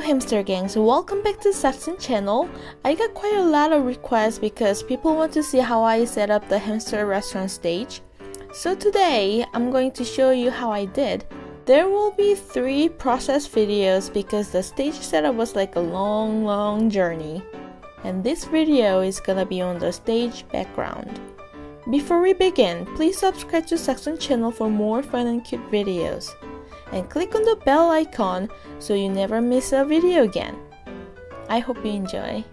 Hamster gang, so welcome back to SAK-SOON channel. I got quite a lot of requests because people want to see how I set up the Hamster restaurant stage. So today, I'm going to show you how I did. There will be 3 process videos because the stage setup was like a long journey. And this video is gonna be on the stage background. Before we begin, please subscribe to SAK-SOON channel for more fun and cute videos. And click on the bell icon so you never miss a video again. I hope you enjoy.